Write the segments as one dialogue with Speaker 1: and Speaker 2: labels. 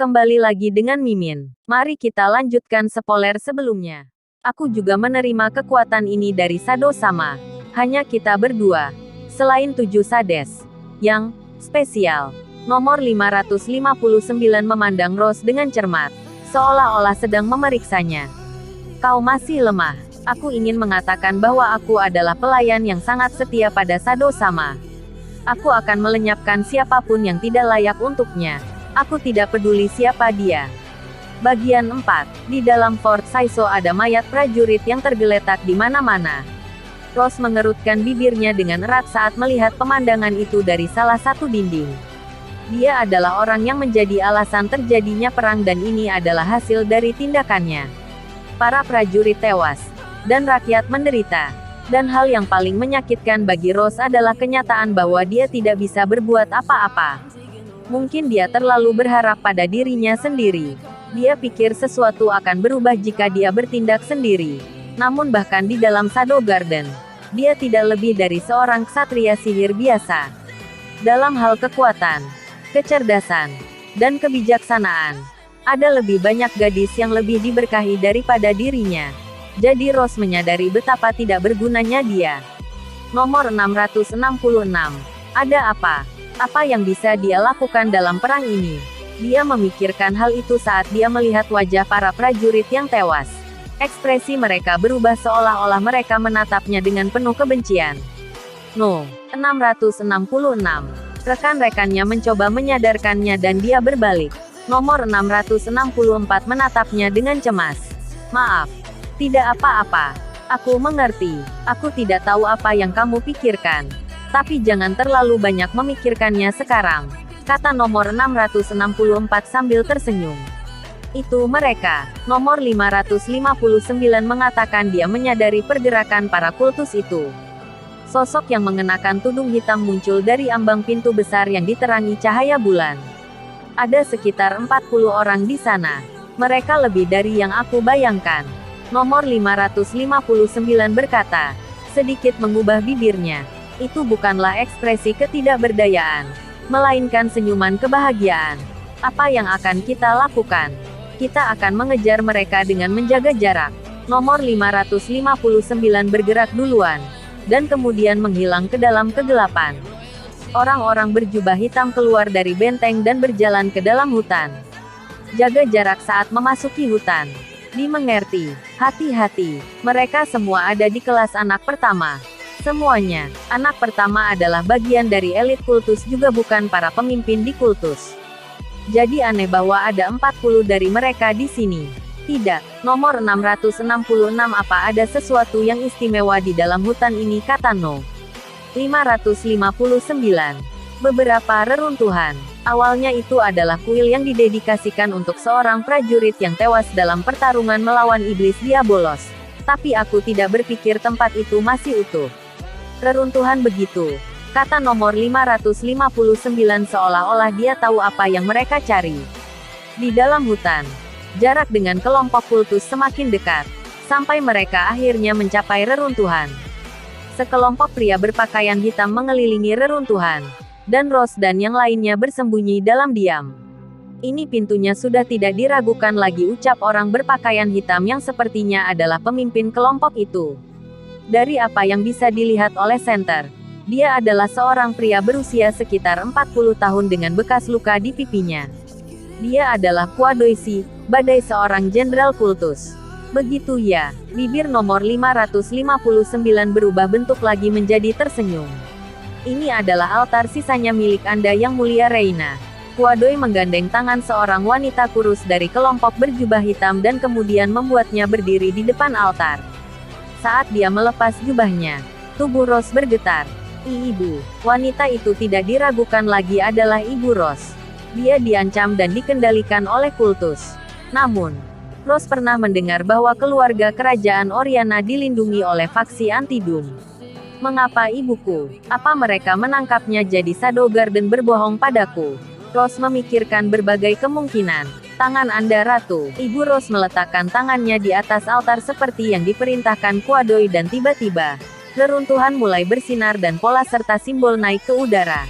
Speaker 1: kembali lagi dengan Mimin. Mari kita lanjutkan spoiler sebelumnya. Aku juga menerima kekuatan ini dari Shadow sama. Hanya kita berdua. Selain 7 Shades. Yang spesial. Nomor 559 memandang Rose dengan cermat. Seolah-olah sedang memeriksanya. Kau masih lemah. Aku ingin mengatakan bahwa aku adalah pelayan yang sangat setia pada Shadow sama. Aku akan melenyapkan siapapun yang tidak layak untuknya. Aku tidak peduli siapa dia. Bagian 4. Di dalam Fort Saiso ada mayat prajurit yang tergeletak di mana-mana. Rose mengerutkan bibirnya dengan erat saat melihat pemandangan itu dari salah satu dinding. Dia adalah orang yang menjadi alasan terjadinya perang dan ini adalah hasil dari tindakannya. Para prajurit tewas, dan rakyat menderita. Dan hal yang paling menyakitkan bagi Rose adalah kenyataan bahwa dia tidak bisa berbuat apa-apa. Mungkin dia terlalu berharap pada dirinya sendiri. Dia pikir sesuatu akan berubah jika dia bertindak sendiri. Namun bahkan di dalam Shadow Garden, dia tidak lebih dari seorang ksatria sihir biasa. Dalam hal kekuatan, kecerdasan, dan kebijaksanaan, ada lebih banyak gadis yang lebih diberkahi daripada dirinya. Jadi Rose menyadari betapa tidak bergunanya dia. Nomor 666. Ada apa? Apa yang bisa dia lakukan dalam perang ini? Dia memikirkan hal itu saat dia melihat wajah para prajurit yang tewas. Ekspresi mereka berubah seolah-olah mereka menatapnya dengan penuh kebencian. No. 666. Rekan-rekannya mencoba menyadarkannya dan dia berbalik. Nomor 664 menatapnya dengan cemas. Maaf. Tidak apa-apa. Aku mengerti. Aku tidak tahu apa yang kamu pikirkan. Tapi jangan terlalu banyak memikirkannya sekarang. Kata nomor 664 sambil tersenyum. Itu mereka. Nomor 559 mengatakan dia menyadari pergerakan para kultus itu. Sosok yang mengenakan tudung hitam muncul dari ambang pintu besar yang diterangi cahaya bulan. Ada sekitar 40 orang di sana. Mereka lebih dari yang aku bayangkan. Nomor 559 berkata, sedikit mengubah bibirnya. Itu bukanlah ekspresi ketidakberdayaan, melainkan senyuman kebahagiaan. Apa yang akan kita lakukan? Kita akan mengejar mereka dengan menjaga jarak. Nomor 559 bergerak duluan, dan kemudian menghilang ke dalam kegelapan. Orang-orang berjubah hitam keluar dari benteng dan berjalan ke dalam hutan. Jaga jarak saat memasuki hutan. Dimengerti. Hati-hati. Mereka semua ada di kelas anak pertama. Semuanya. Anak pertama adalah bagian dari elit kultus juga bukan para pemimpin di kultus. Jadi aneh bahwa ada 40 dari mereka di sini. Tidak. Nomor 666 apa ada sesuatu yang istimewa di dalam hutan ini kata No. 559. Beberapa reruntuhan. Awalnya itu adalah kuil yang didedikasikan untuk seorang prajurit yang tewas dalam pertarungan melawan iblis Diabolos. Tapi aku tidak berpikir tempat itu masih utuh. Reruntuhan begitu. Kata nomor 559 seolah-olah dia tahu apa yang mereka cari. Di dalam hutan, jarak dengan kelompok kultus semakin dekat. Sampai mereka akhirnya mencapai reruntuhan. Sekelompok pria berpakaian hitam mengelilingi reruntuhan. Dan Rose dan yang lainnya bersembunyi dalam diam. Ini pintunya sudah tidak diragukan lagi ucap orang berpakaian hitam yang sepertinya adalah pemimpin kelompok itu. Dari apa yang bisa dilihat oleh Center, dia adalah seorang pria berusia sekitar 40 tahun dengan bekas luka di pipinya. Dia adalah Kuadoisi, badai seorang jenderal kultus. Begitu ya, bibir nomor 559 berubah bentuk lagi menjadi tersenyum. Ini adalah altar sisanya milik Anda yang mulia Reina. Kuadoi menggandeng tangan seorang wanita kurus dari kelompok berjubah hitam dan kemudian membuatnya berdiri di depan altar. Saat dia melepas jubahnya, tubuh Rose bergetar. Ibu, wanita itu tidak diragukan lagi adalah Ibu Rose. Dia diancam dan dikendalikan oleh kultus. Namun, Rose pernah mendengar bahwa keluarga kerajaan Oriana dilindungi oleh faksi anti-Doom. Mengapa ibuku? Apa mereka menangkapnya jadi Shadow Garden berbohong padaku? Rose memikirkan berbagai kemungkinan. Tangan Anda Ratu. Ibu Rose meletakkan tangannya di atas altar seperti yang diperintahkan Kuadoi dan tiba-tiba, reruntuhan mulai bersinar dan pola serta simbol naik ke udara.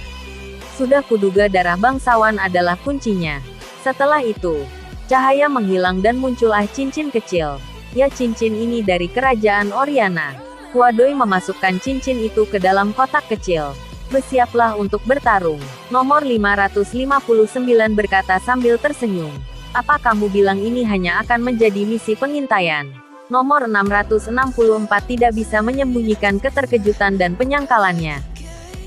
Speaker 1: Sudah kuduga darah bangsawan adalah kuncinya. Setelah itu, cahaya menghilang dan muncullah cincin kecil. Ya, cincin ini dari kerajaan Oriana. Kuadoi memasukkan cincin itu ke dalam kotak kecil. Bersiaplah untuk bertarung. Nomor 559 berkata sambil tersenyum. Apa kamu bilang ini hanya akan menjadi misi pengintaian? Nomor 664 tidak bisa menyembunyikan keterkejutan dan penyangkalannya.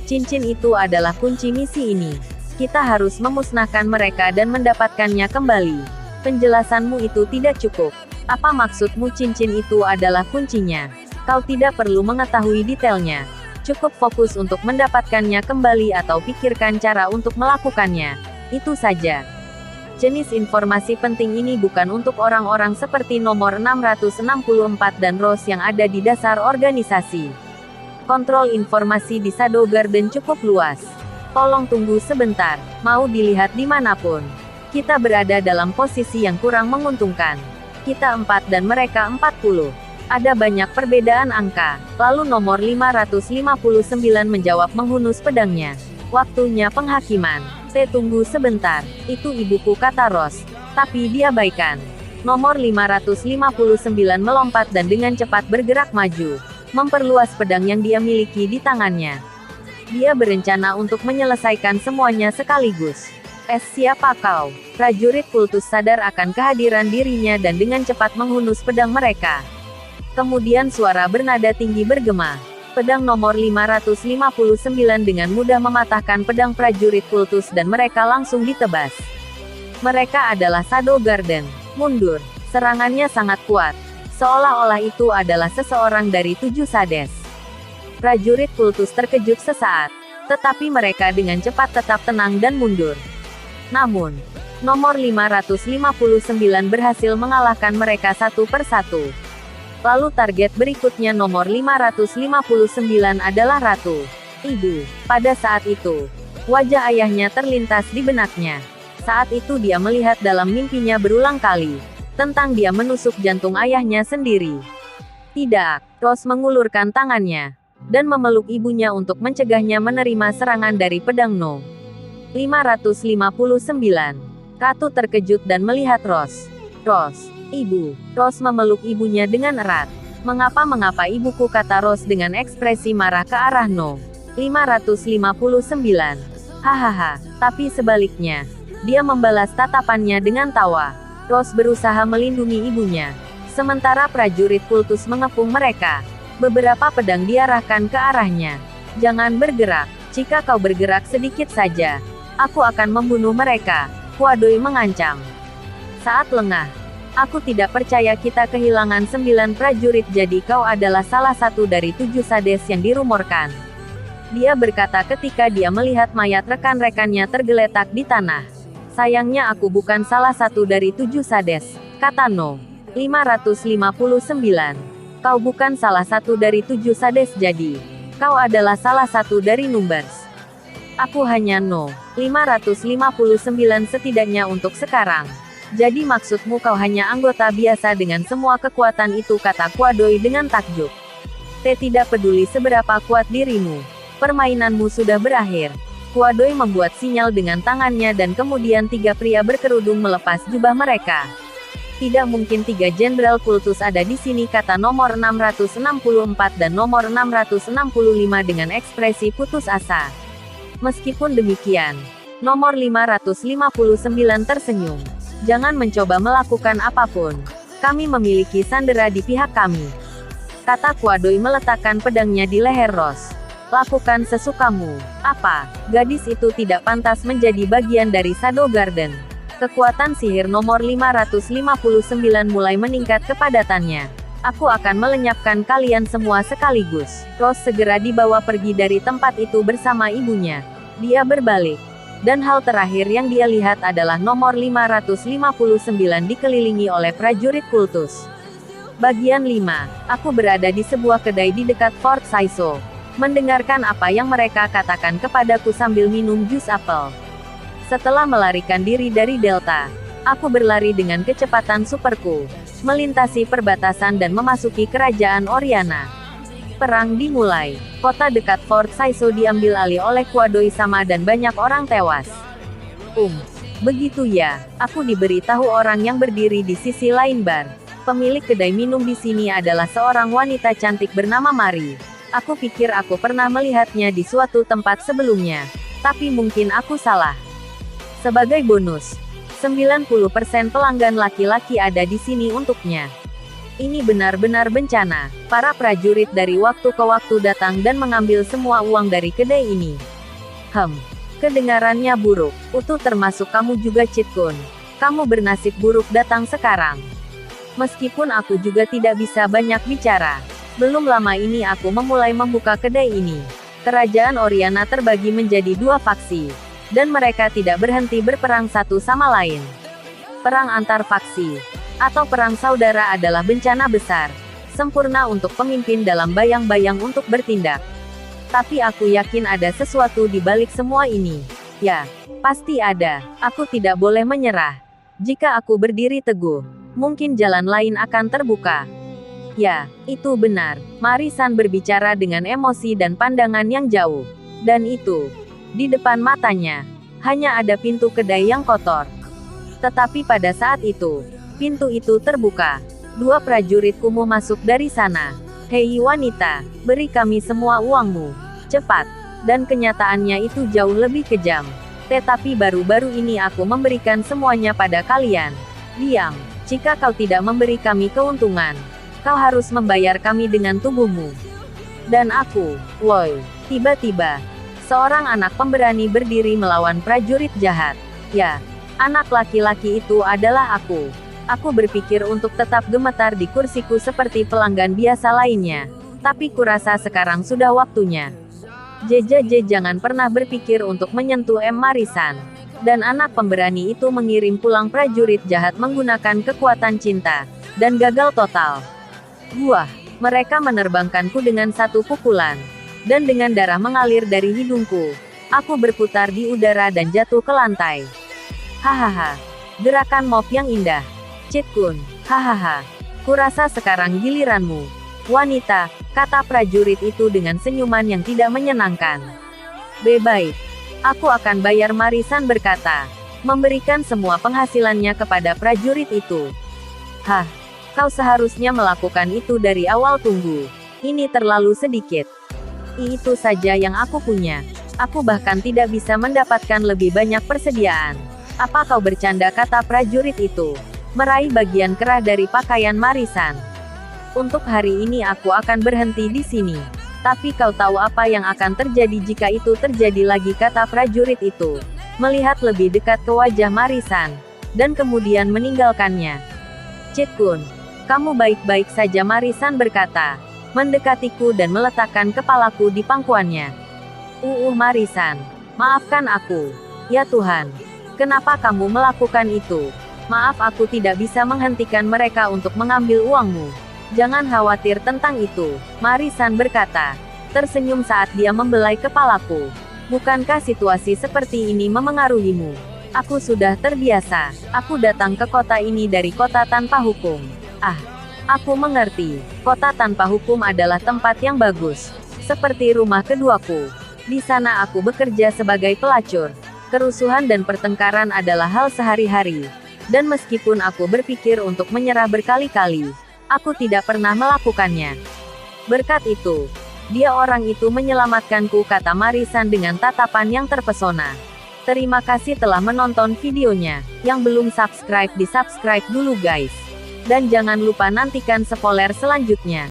Speaker 1: Cincin itu adalah kunci misi ini. Kita harus memusnahkan mereka dan mendapatkannya kembali. Penjelasanmu itu tidak cukup. Apa maksudmu cincin itu adalah kuncinya? Kau tidak perlu mengetahui detailnya. Cukup fokus untuk mendapatkannya kembali atau pikirkan cara untuk melakukannya. Itu saja. Jenis informasi penting ini bukan untuk orang-orang seperti nomor 664 dan Rose yang ada di dasar organisasi. Kontrol informasi di Shadow Garden cukup luas. Tolong tunggu sebentar, mau dilihat dimanapun. Kita berada dalam posisi yang kurang menguntungkan. Kita 4 dan mereka 40. Ada banyak perbedaan angka. Lalu nomor 559 menjawab menghunus pedangnya. Waktunya penghakiman. Tunggu sebentar, itu ibuku, kata Rose. Tapi diabaikan. Nomor 559 melompat dan dengan cepat bergerak maju. Memperluas pedang yang dia miliki di tangannya. Dia berencana untuk menyelesaikan semuanya sekaligus. Siapa kau? Prajurit kultus sadar akan kehadiran dirinya dan dengan cepat menghunus pedang mereka. Kemudian suara bernada tinggi bergema. Pedang nomor 559 dengan mudah mematahkan pedang prajurit kultus dan mereka langsung ditebas. Mereka adalah Shadow Garden. Mundur. Serangannya sangat kuat. Seolah-olah itu adalah seseorang dari 7 Shades. Prajurit kultus terkejut sesaat. Tetapi mereka dengan cepat tetap tenang dan mundur. Namun, nomor 559 berhasil mengalahkan mereka satu persatu. Lalu target berikutnya nomor 559 adalah Ratu. Ibu. Pada saat itu, wajah ayahnya terlintas di benaknya. Saat itu dia melihat dalam mimpinya berulang kali. Tentang dia menusuk jantung ayahnya sendiri. Tidak, Rose mengulurkan tangannya. Dan memeluk ibunya untuk mencegahnya menerima serangan dari pedang No. 559. Ratu terkejut dan melihat Rose. Rose, ibu. Rose memeluk ibunya dengan erat. Mengapa ibuku, kata Rose dengan ekspresi marah ke arah No. 559. Hahaha, tapi sebaliknya. Dia membalas tatapannya dengan tawa. Rose berusaha melindungi ibunya. Sementara prajurit kultus mengepung mereka. Beberapa pedang diarahkan ke arahnya. Jangan bergerak. Jika kau bergerak sedikit saja, aku akan membunuh mereka. Kuadoi mengancam. Saat lengah. Aku tidak percaya kita kehilangan 9 prajurit, jadi kau adalah salah satu dari 7 Shades yang dirumorkan. Dia berkata ketika dia melihat mayat rekan-rekannya tergeletak di tanah. Sayangnya aku bukan salah satu dari 7 Shades, kata No. 559. Kau bukan salah satu dari 7 Shades, jadi kau adalah salah satu dari Numbers. Aku hanya No. 559 setidaknya untuk sekarang. Jadi maksudmu kau hanya anggota biasa dengan semua kekuatan itu, kata Kuadoi dengan takjub. Tidak peduli seberapa kuat dirimu. Permainanmu sudah berakhir. Kuadoi membuat sinyal dengan tangannya dan kemudian 3 pria berkerudung melepas jubah mereka. Tidak mungkin 3 jenderal kultus ada di sini, kata nomor 664 dan nomor 665 dengan ekspresi putus asa. Meskipun demikian, nomor 559 tersenyum. Jangan mencoba melakukan apapun. Kami memiliki sandera di pihak kami, kata Kuadoi meletakkan pedangnya di leher Rose. Lakukan sesukamu. Apa? Gadis itu tidak pantas menjadi bagian dari Shadow Garden. Kekuatan sihir nomor 559 mulai meningkat kepadatannya. Aku akan melenyapkan kalian semua sekaligus. Rose segera dibawa pergi dari tempat itu bersama ibunya. Dia berbalik. Dan hal terakhir yang dia lihat adalah nomor 559 dikelilingi oleh prajurit kultus. Bagian 5. Aku berada di sebuah kedai di dekat Fort Saiso. Mendengarkan apa yang mereka katakan kepadaku sambil minum jus apel. Setelah melarikan diri dari Delta, aku berlari dengan kecepatan superku, melintasi perbatasan dan memasuki kerajaan Oriana. Perang dimulai. Kota dekat Fort Saiso diambil alih oleh Kuadoi Sama dan banyak orang tewas. Begitu ya, aku diberitahu orang yang berdiri di sisi lain bar. Pemilik kedai minum di sini adalah seorang wanita cantik bernama Mari. Aku pikir aku pernah melihatnya di suatu tempat sebelumnya. Tapi mungkin aku salah. Sebagai bonus, 90% pelanggan laki-laki ada di sini untuknya. Ini benar-benar bencana. Para prajurit dari waktu ke waktu datang dan mengambil semua uang dari kedai ini. Kedengarannya buruk. Utuh termasuk kamu juga Citkun. Kamu bernasib buruk datang sekarang. Meskipun aku juga tidak bisa banyak bicara. Belum lama ini aku memulai membuka kedai ini. Kerajaan Oriana terbagi menjadi dua faksi. Dan mereka tidak berhenti berperang satu sama lain. Perang antar faksi, atau perang saudara adalah bencana besar. Sempurna untuk pemimpin dalam bayang-bayang untuk bertindak. Tapi aku yakin ada sesuatu di balik semua ini. Ya, pasti ada. Aku tidak boleh menyerah. Jika aku berdiri teguh, mungkin jalan lain akan terbuka. Ya, itu benar. Marisan berbicara dengan emosi dan pandangan yang jauh. Dan itu, di depan matanya, hanya ada pintu kedai yang kotor. Tetapi pada saat itu, pintu itu terbuka. Dua prajurit kumuh masuk dari sana. Hei wanita, beri kami semua uangmu. Cepat. Dan kenyataannya itu jauh lebih kejam. Tetapi baru-baru ini aku memberikan semuanya pada kalian. Diam. Jika kau tidak memberi kami keuntungan, kau harus membayar kami dengan tubuhmu. Dan aku, woi, tiba-tiba, seorang anak pemberani berdiri melawan prajurit jahat. Ya, anak laki-laki itu adalah aku. Aku berpikir untuk tetap gemetar di kursiku seperti pelanggan biasa lainnya. Tapi kurasa sekarang sudah waktunya. JJJ jangan pernah berpikir untuk menyentuh Marisan. Dan anak pemberani itu mengirim pulang prajurit jahat menggunakan kekuatan cinta. Dan gagal total. Buah, mereka menerbangkanku dengan satu pukulan. Dan dengan darah mengalir dari hidungku, aku berputar di udara dan jatuh ke lantai. Hahaha. Gerakan mop yang indah. Citkun. Hahaha. Kurasa sekarang giliranmu. Wanita, kata prajurit itu dengan senyuman yang tidak menyenangkan. Baik. Aku akan bayar, Marisan berkata. Memberikan semua penghasilannya kepada prajurit itu. Hah. Kau seharusnya melakukan itu dari awal. Tunggu. Ini terlalu sedikit. Itu saja yang aku punya. Aku bahkan tidak bisa mendapatkan lebih banyak persediaan. Apa kau bercanda, kata prajurit itu. Meraih bagian kerah dari pakaian Marisan. Untuk hari ini aku akan berhenti di sini. Tapi kau tahu apa yang akan terjadi jika itu terjadi lagi, kata prajurit itu. Melihat lebih dekat ke wajah Marisan. Dan kemudian meninggalkannya. Citkun, kamu baik-baik saja, Marisan berkata. Mendekatiku dan meletakkan kepalaku di pangkuannya. Marisan. Maafkan aku. Ya Tuhan. Kenapa kamu melakukan itu? Maaf, aku tidak bisa menghentikan mereka untuk mengambil uangmu. Jangan khawatir tentang itu, Marisan berkata. Tersenyum saat dia membelai kepalaku. Bukankah situasi seperti ini memengaruhimu? Aku sudah terbiasa. Aku datang ke kota ini dari kota tanpa hukum. Aku mengerti. Kota tanpa hukum adalah tempat yang bagus. Seperti rumah keduaku. Di sana aku bekerja sebagai pelacur. Kerusuhan dan pertengkaran adalah hal sehari-hari. Dan meskipun aku berpikir untuk menyerah berkali-kali, aku tidak pernah melakukannya. Berkat itu, dia orang itu menyelamatkanku, kata Marisan dengan tatapan yang terpesona. Terima kasih telah menonton videonya. Yang belum subscribe, di subscribe dulu guys. Dan jangan lupa nantikan spoiler selanjutnya.